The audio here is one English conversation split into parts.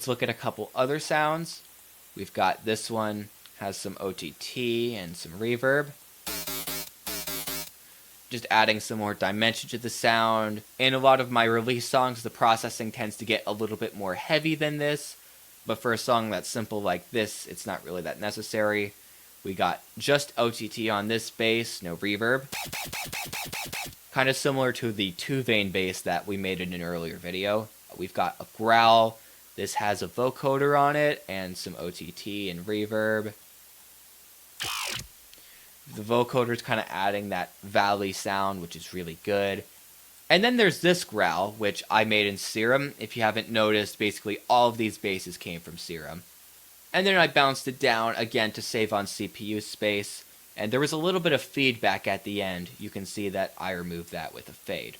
Let's look at a couple other sounds. We've got this one, has some OTT and some reverb. Just adding some more dimension to the sound. In a lot of my release songs, the processing tends to get a little bit more heavy than this, but for a song that's simple like this, it's not really that necessary. We got just OTT on this bass, no reverb. Kind of similar to the 2-vein bass that we made in an earlier video. We've got a growl. This has a vocoder on it and some OTT and reverb. The vocoder is kind of adding that valley sound, which is really good. And then there's this growl, which I made in Serum. If you haven't noticed, basically all of these basses came from Serum. And then I bounced it down again to save on CPU space. And there was a little bit of feedback at the end. You can see that I removed that with a fade.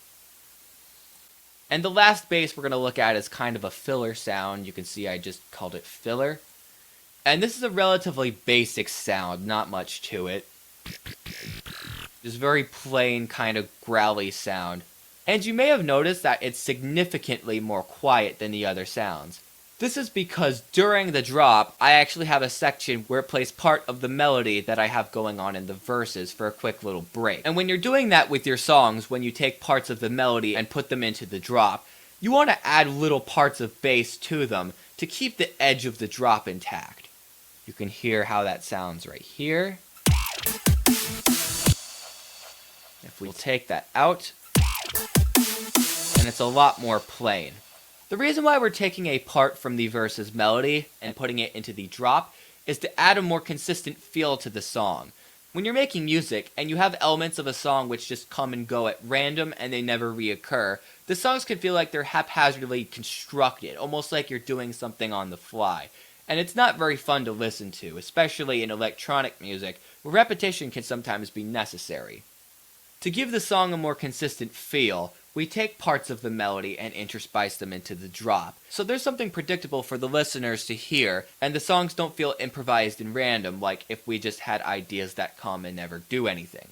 And the last bass we're going to look at is kind of a filler sound. You can see I just called it filler. And this is a relatively basic sound, not much to it. Just very plain kind of growly sound. And you may have noticed that it's significantly more quiet than the other sounds. This is because during the drop, I actually have a section where it plays part of the melody that I have going on in the verses for a quick little break. And when you're doing that with your songs, when you take parts of the melody and put them into the drop, you want to add little parts of bass to them to keep the edge of the drop intact. You can hear how that sounds right here. If we take that out, and it's a lot more plain. The reason why we're taking a part from the verse's melody and putting it into the drop is to add a more consistent feel to the song. When you're making music and you have elements of a song which just come and go at random and they never reoccur, the songs can feel like they're haphazardly constructed, almost like you're doing something on the fly. And it's not very fun to listen to, especially in electronic music, where repetition can sometimes be necessary. To give the song a more consistent feel, we take parts of the melody and interspice them into the drop, so there's something predictable for the listeners to hear, and the songs don't feel improvised and random like if we just had ideas that come and never do anything.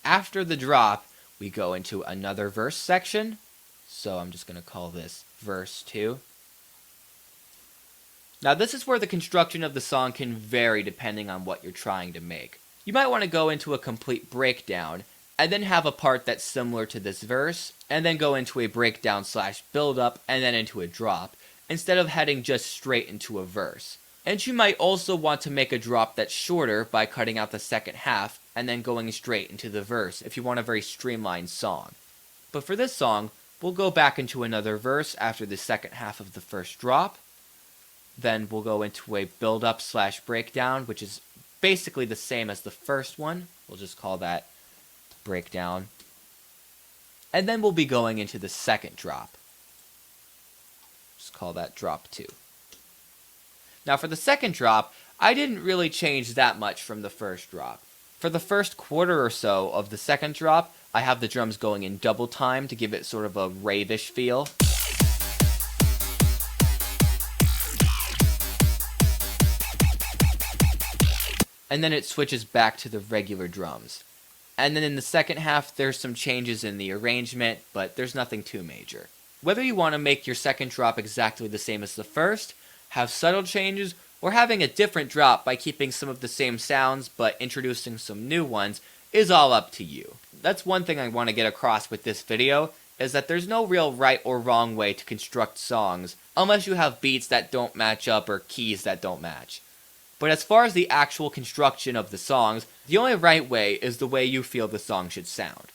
After the drop, we go into another verse section, so I'm just going to call this verse 2. Now this is where the construction of the song can vary depending on what you're trying to make. You might want to go into a complete breakdown, and then have a part that's similar to this verse, and then go into a breakdown / build up, and then into a drop, instead of heading just straight into a verse. And you might also want to make a drop that's shorter by cutting out the second half, and then going straight into the verse if you want a very streamlined song. But for this song, we'll go back into another verse after the second half of the first drop, then we'll go into a build up / breakdown, which is basically the same as the first one. We'll just call that breakdown. And then we'll be going into the second drop. Just call that drop 2. Now for the second drop, I didn't really change that much from the first drop. For the first quarter or so of the second drop, I have the drums going in double time to give it sort of a rave-ish feel. And then it switches back to the regular drums. And then in the second half, there's some changes in the arrangement, but there's nothing too major. Whether you want to make your second drop exactly the same as the first, have subtle changes, or having a different drop by keeping some of the same sounds but introducing some new ones, is all up to you. That's one thing I want to get across with this video, is that there's no real right or wrong way to construct songs, unless you have beats that don't match up or keys that don't match. But as far as the actual construction of the songs, the only right way is the way you feel the song should sound.